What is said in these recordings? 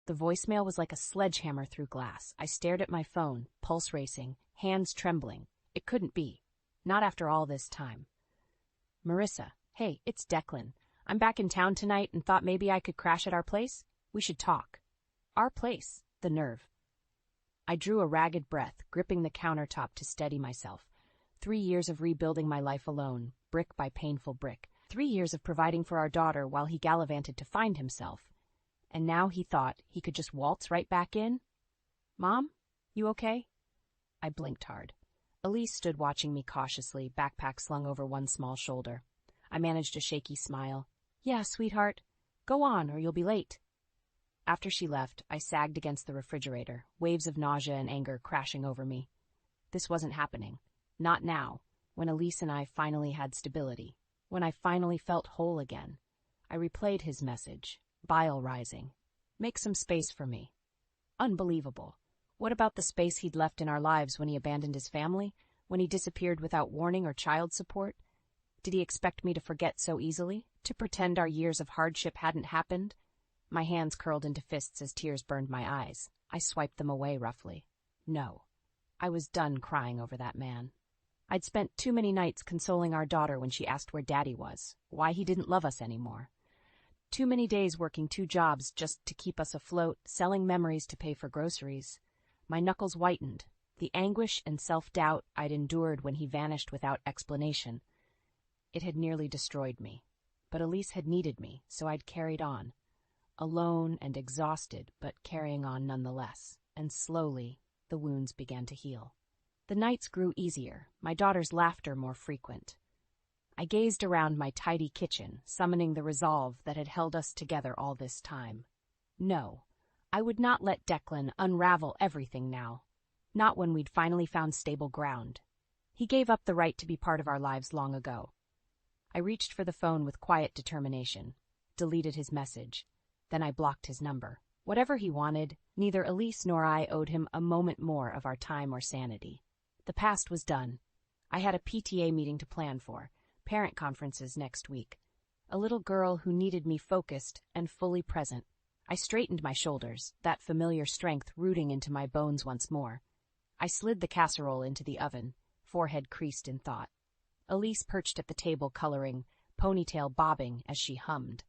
The voicemail was like a sledgehammer through glass. I stared at my phone, pulse racing, hands trembling. It couldn't be. Not after all this time. Marissa, hey, it's Declan. I'm back in town tonight and thought maybe I could crash at our place. We should talk. Our place. The nerve. I drew a ragged breath, gripping the countertop to steady myself. 3 years of rebuilding my life alone, brick by painful brick. 3 years of providing for our daughter while he gallivanted to find himself. And now he thought he could just waltz right back in? Mom, you okay? I blinked hard. Elise stood watching me cautiously, backpack slung over one small shoulder. I managed a shaky smile. Yeah, sweetheart. Go on, or you'll be late. After she left, I sagged against the refrigerator, waves of nausea and anger crashing over me. This wasn't happening. Not now, when Elise and I finally had stability. When I finally felt whole again. I replayed his message. Bile rising. Make some space for me. Unbelievable. What about the space he'd left in our lives when he abandoned his family? When he disappeared without warning or child support? Did he expect me to forget so easily? To pretend our years of hardship hadn't happened? My hands curled into fists as tears burned my eyes. I swiped them away roughly. No. I was done crying over that man. I'd spent too many nights consoling our daughter when she asked where Daddy was, why he didn't love us anymore. Too many days working 2 jobs just to keep us afloat, selling memories to pay for groceries. My knuckles whitened, the anguish and self-doubt I'd endured when he vanished without explanation. It had nearly destroyed me. But Elise had needed me, so I'd carried on. Alone and exhausted, but carrying on nonetheless. And slowly, the wounds began to heal. The nights grew easier, my daughter's laughter more frequent. I gazed around my tidy kitchen, summoning the resolve that had held us together all this time. No, I would not let Declan unravel everything now. Not when we'd finally found stable ground. He gave up the right to be part of our lives long ago. I reached for the phone with quiet determination, deleted his message. Then I blocked his number. Whatever he wanted, neither Elise nor I owed him a moment more of our time or sanity. The past was done. I had a PTA meeting to plan for, parent conferences next week. A little girl who needed me focused and fully present. I straightened my shoulders, that familiar strength rooting into my bones once more. I slid the casserole into the oven, forehead creased in thought. Elise perched at the table coloring, ponytail bobbing as she hummed.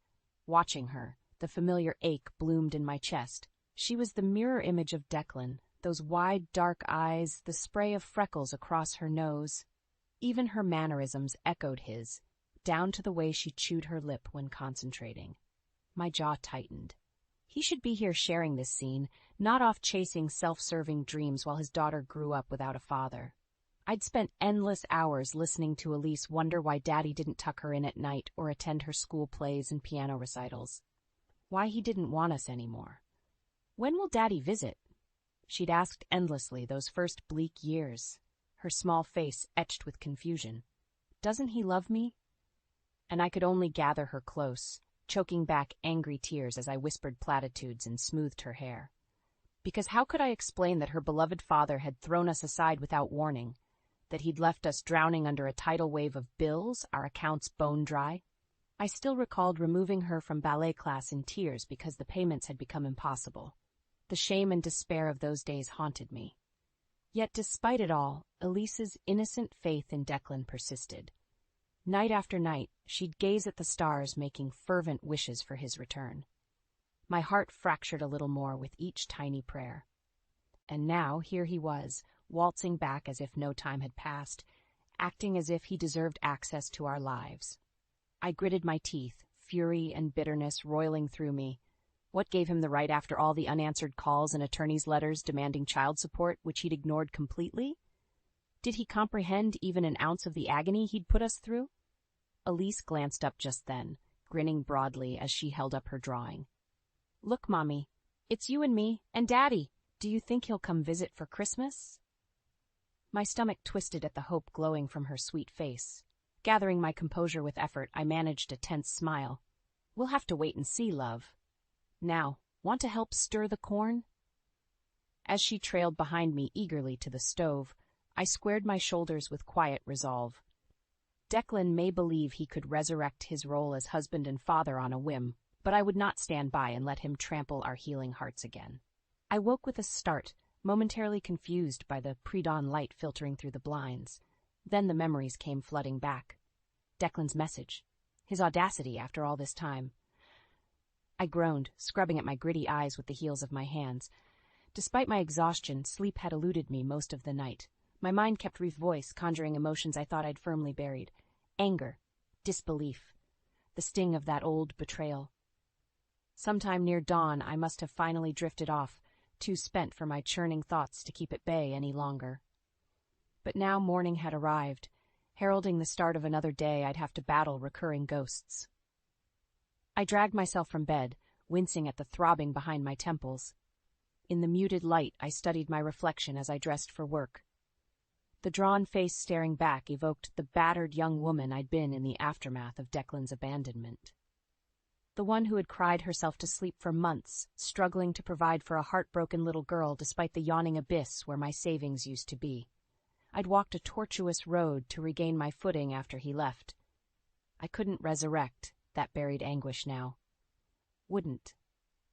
Watching her, the familiar ache bloomed in my chest. She was the mirror image of Declan, those wide, dark eyes, the spray of freckles across her nose. Even her mannerisms echoed his, down to the way she chewed her lip when concentrating. My jaw tightened. He should be here sharing this scene, not off chasing self-serving dreams while his daughter grew up without a father. I'd spent endless hours listening to Elise wonder why Daddy didn't tuck her in at night or attend her school plays and piano recitals. Why he didn't want us anymore. When will Daddy visit? She'd asked endlessly those first bleak years, her small face etched with confusion. Doesn't he love me? And I could only gather her close, choking back angry tears as I whispered platitudes and smoothed her hair. Because how could I explain that her beloved father had thrown us aside without warning, that he'd left us drowning under a tidal wave of bills, our accounts bone dry? I still recalled removing her from ballet class in tears because the payments had become impossible. The shame and despair of those days haunted me. Yet despite it all, Elise's innocent faith in Declan persisted. Night after night, she'd gaze at the stars making fervent wishes for his return. My heart fractured a little more with each tiny prayer. And now here he was, waltzing back as if no time had passed, acting as if he deserved access to our lives. I gritted my teeth, fury and bitterness roiling through me. What gave him the right after all the unanswered calls and attorney's letters demanding child support, which he'd ignored completely? Did he comprehend even an ounce of the agony he'd put us through? Elise glanced up just then, grinning broadly as she held up her drawing. Look, Mommy, it's you and me, and Daddy. Do you think he'll come visit for Christmas? My stomach twisted at the hope glowing from her sweet face. Gathering my composure with effort, I managed a tense smile. We'll have to wait and see, love. Now, want to help stir the corn? As she trailed behind me eagerly to the stove, I squared my shoulders with quiet resolve. Declan may believe he could resurrect his role as husband and father on a whim, but I would not stand by and let him trample our healing hearts again. I woke with a start, momentarily confused by the pre-dawn light filtering through the blinds. Then the memories came flooding back. Declan's message. His audacity after all this time. I groaned, scrubbing at my gritty eyes with the heels of my hands. Despite my exhaustion, sleep had eluded me most of the night. My mind kept voice conjuring emotions I thought I'd firmly buried. Anger, disbelief, the sting of that old betrayal. Sometime near dawn, I must have finally drifted off, too spent for my churning thoughts to keep at bay any longer. But now morning had arrived, heralding the start of another day I'd have to battle recurring ghosts. I dragged myself from bed, wincing at the throbbing behind my temples. In the muted light, I studied my reflection as I dressed for work. The drawn face staring back evoked the battered young woman I'd been in the aftermath of Declan's abandonment. The one who had cried herself to sleep for months, struggling to provide for a heartbroken little girl despite the yawning abyss where my savings used to be. I'd walked a tortuous road to regain my footing after he left. I couldn't resurrect that buried anguish now. Wouldn't.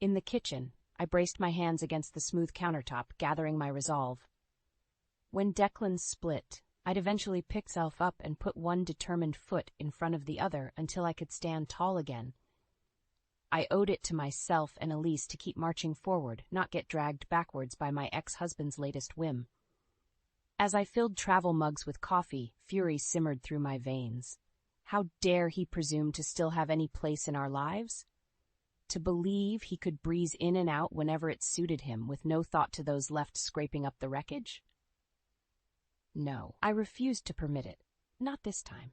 In the kitchen, I braced my hands against the smooth countertop, gathering my resolve. When Declan split, I'd eventually pick myself up and put one determined foot in front of the other until I could stand tall again. I owed it to myself and Elise to keep marching forward, not get dragged backwards by my ex-husband's latest whim. As I filled travel mugs with coffee, fury simmered through my veins. How dare he presume to still have any place in our lives? To believe he could breeze in and out whenever it suited him, with no thought to those left scraping up the wreckage? No, I refused to permit it. Not this time.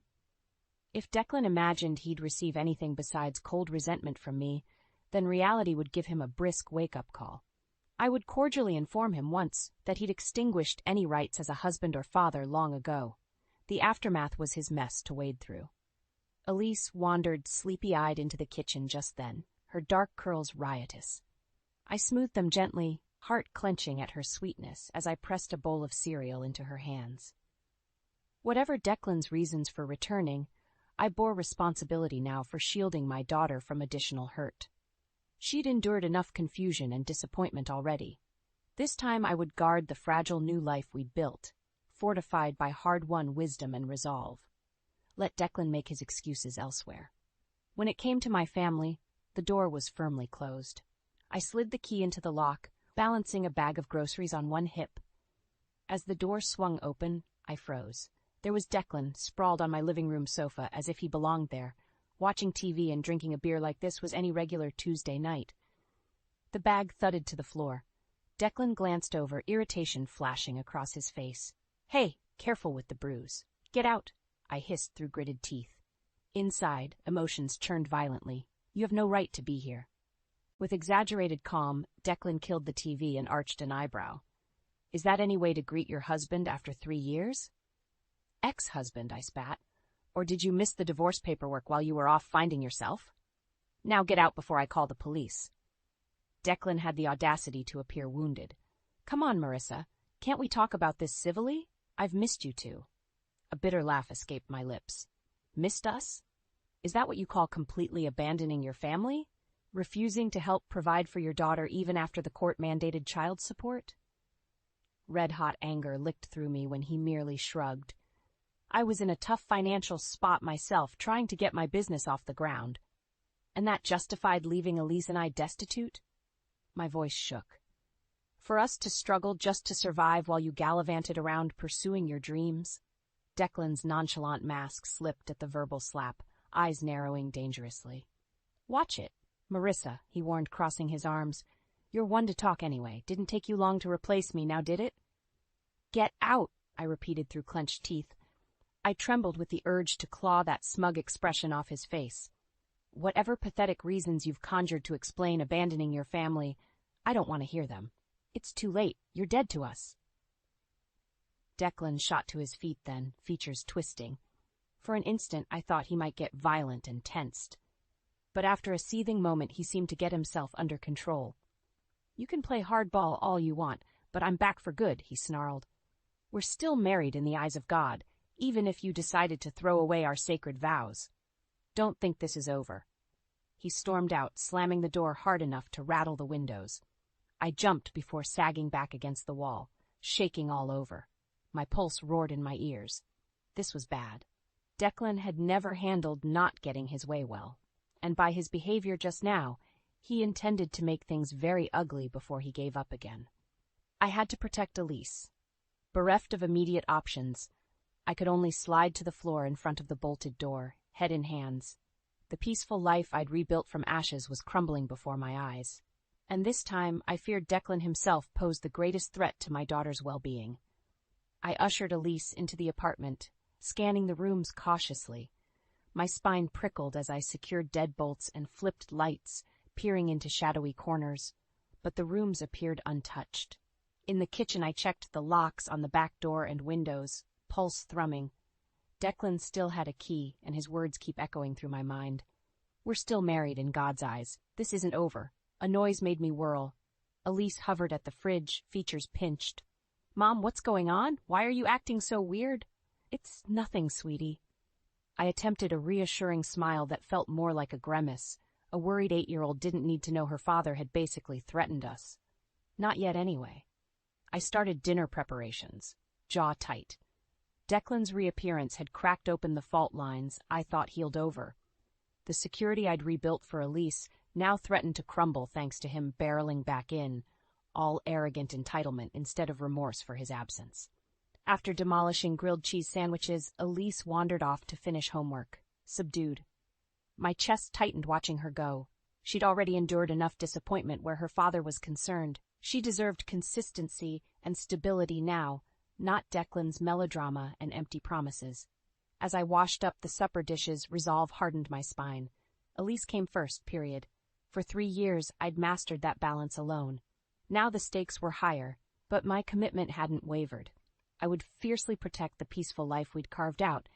If Declan imagined he'd receive anything besides cold resentment from me, then reality would give him a brisk wake-up call. I would cordially inform him once that he'd extinguished any rights as a husband or father long ago. The aftermath was his mess to wade through. Elise wandered sleepy-eyed into the kitchen just then, her dark curls riotous. I smoothed them gently, heart clenching at her sweetness as I pressed a bowl of cereal into her hands. Whatever Declan's reasons for returning, I bore responsibility now for shielding my daughter from additional hurt. She'd endured enough confusion and disappointment already. This time I would guard the fragile new life we'd built, fortified by hard-won wisdom and resolve. Let Declan make his excuses elsewhere. When it came to my family, the door was firmly closed. I slid the key into the lock, balancing a bag of groceries on one hip. As the door swung open, I froze. There was Declan, sprawled on my living room sofa as if he belonged there. Watching TV and drinking a beer like this was any regular Tuesday night. The bag thudded to the floor. Declan glanced over, irritation flashing across his face. "Hey, careful with the bruise. Get out," I hissed through gritted teeth. Inside, emotions churned violently. "You have no right to be here." With exaggerated calm, Declan killed the TV and arched an eyebrow. "Is that any way to greet your husband after 3 years?" "Ex-husband," I spat. "Or did you miss the divorce paperwork while you were off finding yourself? Now get out before I call the police." Declan had the audacity to appear wounded. "Come on, Marissa. Can't we talk about this civilly? I've missed you two." A bitter laugh escaped my lips. "Missed us? Is that what you call completely abandoning your family? Refusing to help provide for your daughter even after the court-mandated child support?" Red-hot anger licked through me when he merely shrugged. I was in a tough financial spot myself, trying to get my business off the ground. And that justified leaving Elise and I destitute? My voice shook. For us to struggle just to survive while you gallivanted around pursuing your dreams? Declan's nonchalant mask slipped at the verbal slap, eyes narrowing dangerously. "Watch it, Marissa," he warned, crossing his arms. "You're one to talk anyway. Didn't take you long to replace me, now did it?" "Get out," I repeated through clenched teeth. I trembled with the urge to claw that smug expression off his face. "Whatever pathetic reasons you've conjured to explain abandoning your family, I don't want to hear them. It's too late. You're dead to us." Declan shot to his feet then, features twisting. For an instant, I thought he might get violent and tensed. But after a seething moment, he seemed to get himself under control. "You can play hardball all you want, but I'm back for good," he snarled. "We're still married in the eyes of God, even if you decided to throw away our sacred vows. Don't think this is over." He stormed out, slamming the door hard enough to rattle the windows. I jumped before sagging back against the wall, shaking all over. My pulse roared in my ears. This was bad. Declan had never handled not getting his way well, and by his behavior just now, he intended to make things very ugly before he gave up again. I had to protect Elise. Bereft of immediate options, I could only slide to the floor in front of the bolted door, head in hands. The peaceful life I'd rebuilt from ashes was crumbling before my eyes. And this time, I feared Declan himself posed the greatest threat to my daughter's well-being. I ushered Elise into the apartment, scanning the rooms cautiously. My spine prickled as I secured deadbolts and flipped lights, peering into shadowy corners, but the rooms appeared untouched. In the kitchen I checked the locks on the back door and windows, pulse thrumming. Declan still had a key, and his words keep echoing through my mind. We're still married in God's eyes. This isn't over. A noise made me whirl. Elise hovered at the fridge, features pinched. Mom, what's going on? Why are you acting so weird? It's nothing, sweetie. I attempted a reassuring smile that felt more like a grimace. A worried 8-year-old didn't need to know her father had basically threatened us. Not yet anyway. I started dinner preparations, jaw tight. Declan's reappearance had cracked open the fault lines I thought healed over. The security I'd rebuilt for Elise now threatened to crumble thanks to him barreling back in, all arrogant entitlement instead of remorse for his absence. After demolishing grilled cheese sandwiches, Elise wandered off to finish homework, subdued. My chest tightened watching her go. She'd already endured enough disappointment where her father was concerned. She deserved consistency and stability now, not Declan's melodrama and empty promises. As I washed up the supper dishes, resolve hardened my spine. Elise came first, period. For 3 years, I'd mastered that balance alone. Now the stakes were higher, but my commitment hadn't wavered. I would fiercely protect the peaceful life we'd carved out,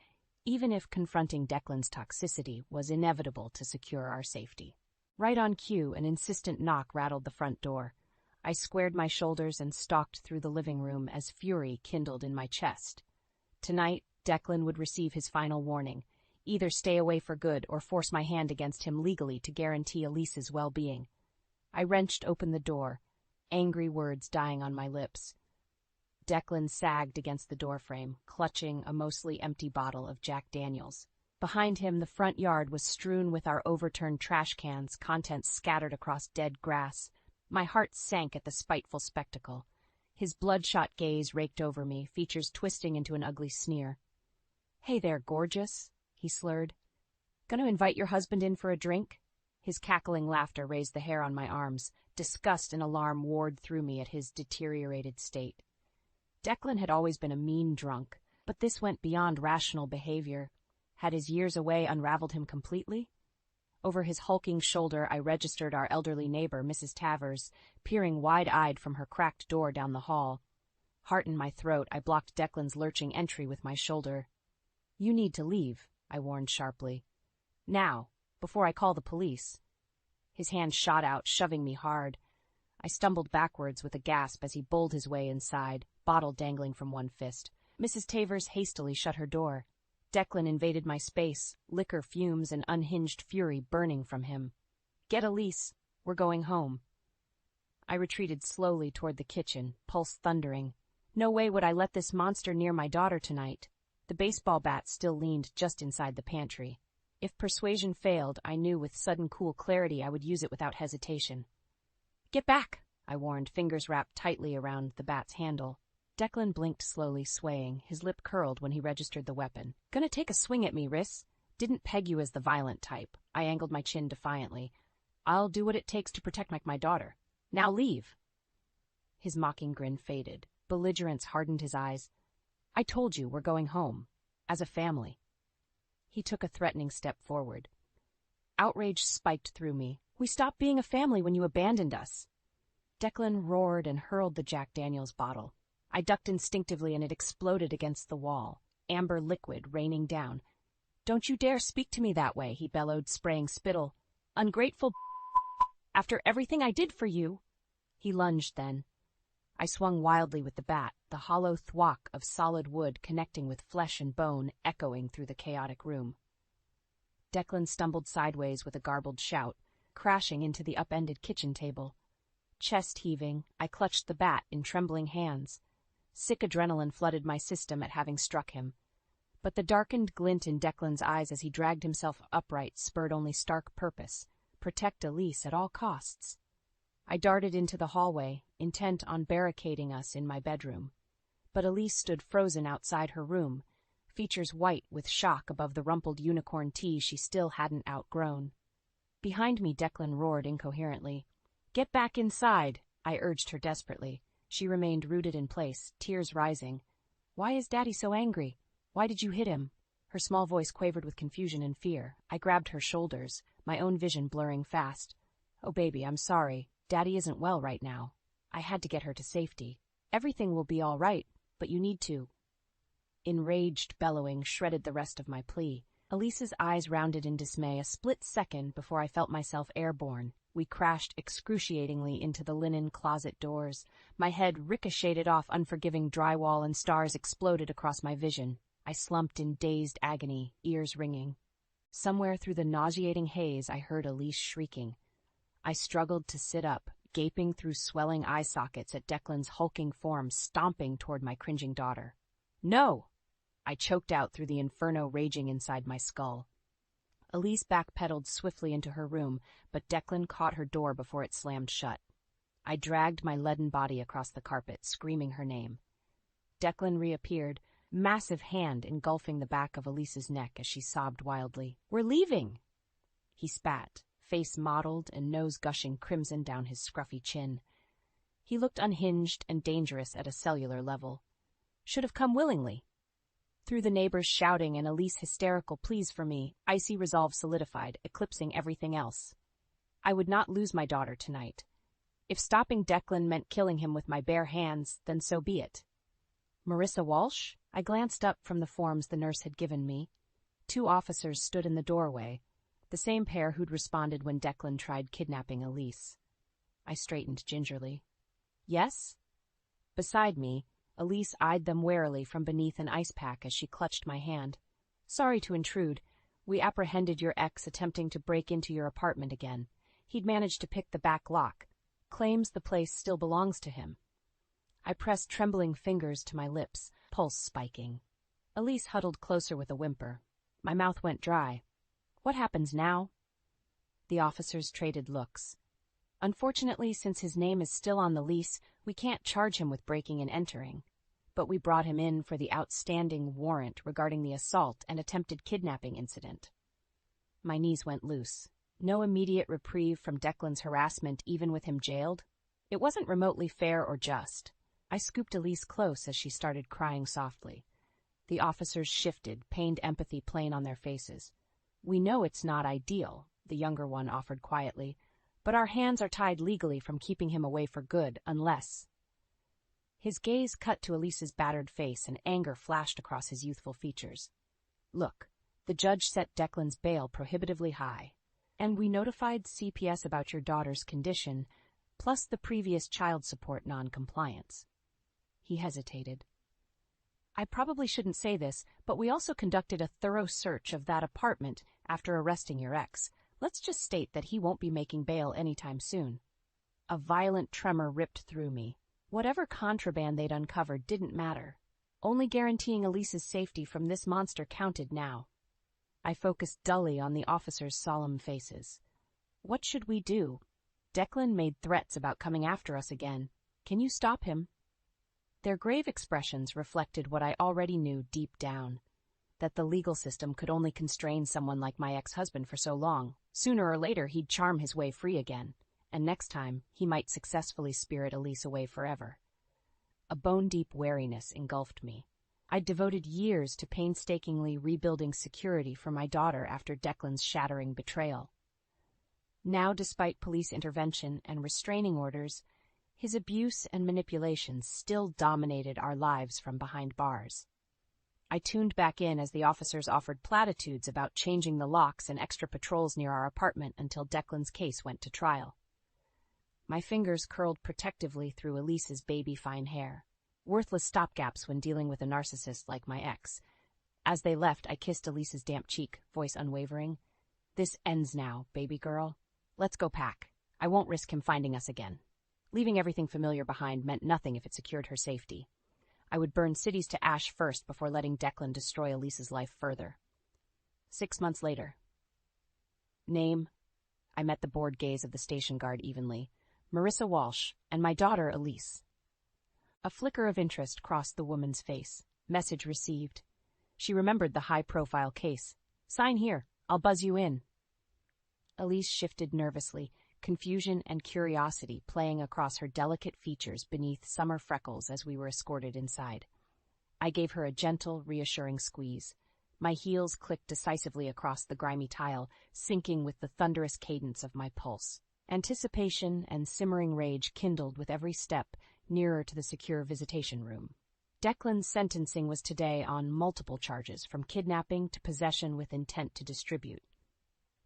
even if confronting Declan's toxicity was inevitable to secure our safety. Right on cue, an insistent knock rattled the front door. I squared my shoulders and stalked through the living room as fury kindled in my chest. Tonight, Declan would receive his final warning. Either stay away for good or force my hand against him legally to guarantee Elise's well-being. I wrenched open the door, angry words dying on my lips. Declan sagged against the doorframe, clutching a mostly empty bottle of Jack Daniels. Behind him, the front yard was strewn with our overturned trash cans, contents scattered across dead grass. My heart sank at the spiteful spectacle. His bloodshot gaze raked over me, features twisting into an ugly sneer. "Hey there, gorgeous," he slurred. "Gonna invite your husband in for a drink?" His cackling laughter raised the hair on my arms. Disgust and alarm warred through me at his deteriorated state. Declan had always been a mean drunk, but this went beyond rational behavior. Had his years away unraveled him completely? Over his hulking shoulder, I registered our elderly neighbor, Mrs. Tavers, peering wide-eyed from her cracked door down the hall. Heart in my throat, I blocked Declan's lurching entry with my shoulder. "You need to leave," I warned sharply. "Now, before I call the police." His hand shot out, shoving me hard. I stumbled backwards with a gasp as he bowled his way inside, bottle dangling from one fist. Mrs. Tavers hastily shut her door. Declan invaded my space, liquor fumes and unhinged fury burning from him. "Get Elise. We're going home." I retreated slowly toward the kitchen, pulse thundering. No way would I let this monster near my daughter tonight. The baseball bat still leaned just inside the pantry. If persuasion failed, I knew with sudden cool clarity I would use it without hesitation. "Get back," I warned, fingers wrapped tightly around the bat's handle. Declan blinked slowly, swaying, his lip curled when he registered the weapon. "Gonna take a swing at me, Riss? Didn't peg you as the violent type." I angled my chin defiantly. "I'll do what it takes to protect my daughter. Now leave." His mocking grin faded. Belligerence hardened his eyes. "I told you we're going home. As a family." He took a threatening step forward. Outrage spiked through me. "We stopped being a family when you abandoned us." Declan roared and hurled the Jack Daniels bottle. I ducked instinctively and it exploded against the wall, amber liquid raining down. "Don't you dare speak to me that way," he bellowed, spraying spittle. "Ungrateful after everything I did for you." He lunged then. I swung wildly with the bat, the hollow thwack of solid wood connecting with flesh and bone echoing through the chaotic room. Declan stumbled sideways with a garbled shout, crashing into the upended kitchen table. Chest heaving, I clutched the bat in trembling hands. Sick adrenaline flooded my system at having struck him. But the darkened glint in Declan's eyes as he dragged himself upright spurred only stark purpose: protect Elise at all costs. I darted into the hallway, intent on barricading us in my bedroom. But Elise stood frozen outside her room, features white with shock above the rumpled unicorn tee she still hadn't outgrown. Behind me, Declan roared incoherently. "Get back inside," I urged her desperately. She remained rooted in place, tears rising. "Why is Daddy so angry? Why did you hit him?" Her small voice quavered with confusion and fear. I grabbed her shoulders, my own vision blurring fast. "Oh, baby, I'm sorry. Daddy isn't well right now. I had to get her to safety. Everything will be all right, but you need to." Enraged bellowing shredded the rest of my plea. Elise's eyes rounded in dismay a split second before I felt myself airborne. We crashed excruciatingly into the linen closet doors. My head ricocheted off unforgiving drywall and stars exploded across my vision. I slumped in dazed agony, ears ringing. Somewhere through the nauseating haze I heard Elise shrieking. I struggled to sit up, gaping through swelling eye sockets at Declan's hulking form stomping toward my cringing daughter. "No!" I choked out through the inferno raging inside my skull. Elise backpedaled swiftly into her room, but Declan caught her door before it slammed shut. I dragged my leaden body across the carpet, screaming her name. Declan reappeared, massive hand engulfing the back of Elise's neck as she sobbed wildly. "We're leaving!" He spat, face mottled and nose gushing crimson down his scruffy chin. He looked unhinged and dangerous at a cellular level. "Should have come willingly." Through the neighbors shouting and Elise hysterical pleas for me, icy resolve solidified, eclipsing everything else. I would not lose my daughter tonight. If stopping Declan meant killing him with my bare hands, then so be it. "Marissa Walsh?" I glanced up from the forms the nurse had given me. 2 officers stood in the doorway, the same pair who'd responded when Declan tried kidnapping Elise. I straightened gingerly. "Yes?" Beside me, Elise eyed them warily from beneath an ice pack as she clutched my hand. "Sorry to intrude. We apprehended your ex attempting to break into your apartment again. He'd managed to pick the back lock. Claims the place still belongs to him." I pressed trembling fingers to my lips, pulse spiking. Elise huddled closer with a whimper. My mouth went dry. "What happens now?" The officers traded looks. "Unfortunately, since his name is still on the lease, we can't charge him with breaking and entering. But we brought him in for the outstanding warrant regarding the assault and attempted kidnapping incident." My knees went loose. No immediate reprieve from Declan's harassment even with him jailed? It wasn't remotely fair or just. I scooped Elise close as she started crying softly. The officers shifted, pained empathy plain on their faces. "We know it's not ideal," the younger one offered quietly, "but our hands are tied legally from keeping him away for good, unless—" His gaze cut to Elise's battered face and anger flashed across his youthful features. "Look, the judge set Declan's bail prohibitively high, and we notified CPS about your daughter's condition, plus the previous child support non-compliance." He hesitated. "I probably shouldn't say this, but we also conducted a thorough search of that apartment after arresting your ex. Let's just state that he won't be making bail anytime soon." A violent tremor ripped through me. Whatever contraband they'd uncovered didn't matter. Only guaranteeing Elise's safety from this monster counted now. I focused dully on the officers' solemn faces. "What should we do? Declan made threats about coming after us again. Can you stop him?" Their grave expressions reflected what I already knew deep down, that the legal system could only constrain someone like my ex-husband for so long. Sooner or later he'd charm his way free again, and next time he might successfully spirit Elise away forever. A bone-deep wariness engulfed me. I'd devoted years to painstakingly rebuilding security for my daughter after Declan's shattering betrayal. Now, despite police intervention and restraining orders, his abuse and manipulation still dominated our lives from behind bars. I tuned back in as the officers offered platitudes about changing the locks and extra patrols near our apartment until Declan's case went to trial. My fingers curled protectively through Elise's baby-fine hair, worthless stopgaps when dealing with a narcissist like my ex. As they left, I kissed Elise's damp cheek, voice unwavering. This ends now, baby girl. Let's go pack. I won't risk him finding us again. Leaving everything familiar behind meant nothing if it secured her safety. I would burn cities to ash first before letting Declan destroy Elise's life further. 6 months later. Name? I met the bored gaze of the station guard evenly. Marissa Walsh, and my daughter Elise. A flicker of interest crossed the woman's face. Message received. She remembered the high-profile case. Sign here. I'll buzz you in. Elise shifted nervously, confusion and curiosity playing across her delicate features beneath summer freckles as we were escorted inside. I gave her a gentle, reassuring squeeze. My heels clicked decisively across the grimy tile, syncing with the thunderous cadence of my pulse. Anticipation and simmering rage kindled with every step nearer to the secure visitation room. Declan's sentencing was today on multiple charges, from kidnapping to possession with intent to distribute.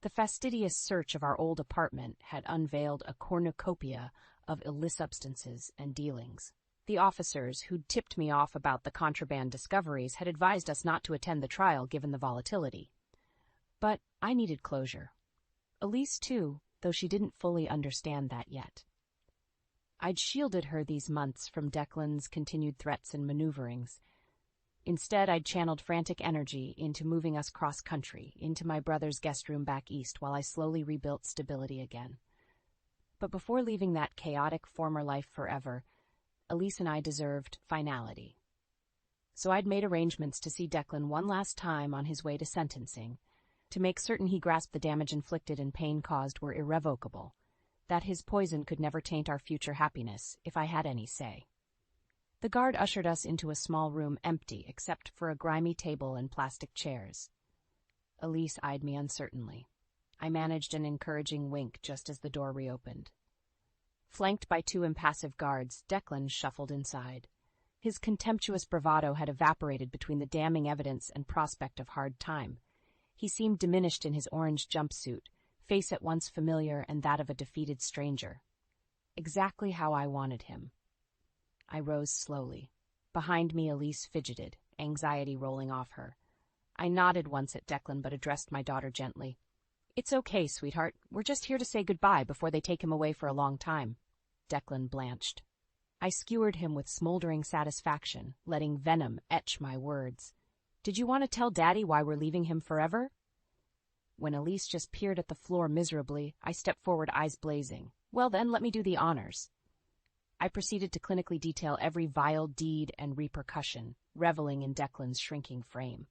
The fastidious search of our old apartment had unveiled a cornucopia of illicit substances and dealings. The officers who'd tipped me off about the contraband discoveries had advised us not to attend the trial given the volatility. But I needed closure. Elise, too, though she didn't fully understand that yet. I'd shielded her these months from Declan's continued threats and maneuverings. Instead, I'd channeled frantic energy into moving us cross-country, into my brother's guest room back east while I slowly rebuilt stability again. But before leaving that chaotic former life forever, Elise and I deserved finality. So I'd made arrangements to see Declan one last time on his way to sentencing, to make certain he grasped the damage inflicted and pain caused were irrevocable, that his poison could never taint our future happiness, if I had any say. The guard ushered us into a small room empty except for a grimy table and plastic chairs. Elise eyed me uncertainly. I managed an encouraging wink just as the door reopened. Flanked by 2 impassive guards, Declan shuffled inside. His contemptuous bravado had evaporated between the damning evidence and prospect of hard time. He seemed diminished in his orange jumpsuit, face at once familiar and that of a defeated stranger. Exactly how I wanted him. I rose slowly. Behind me, Elise fidgeted, anxiety rolling off her. I nodded once at Declan but addressed my daughter gently. It's okay, sweetheart. We're just here to say goodbye before they take him away for a long time. Declan blanched. I skewered him with smoldering satisfaction, letting venom etch my words. Did you want to tell Daddy why we're leaving him forever? When Elise just peered at the floor miserably, I stepped forward, eyes blazing. Well then, let me do the honors. I proceeded to clinically detail every vile deed and repercussion, reveling in Declan's shrinking frame.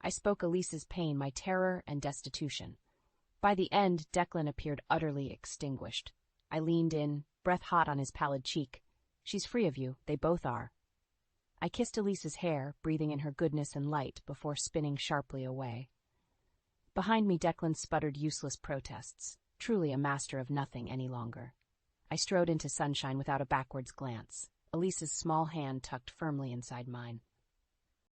I spoke Elise's pain, my terror, and destitution. By the end, Declan appeared utterly extinguished. I leaned in, breath hot on his pallid cheek. She's free of you, they both are. I kissed Elise's hair, breathing in her goodness and light, before spinning sharply away. Behind me, Declan sputtered useless protests, truly a master of nothing any longer. I strode into sunshine without a backwards glance, Elise's small hand tucked firmly inside mine.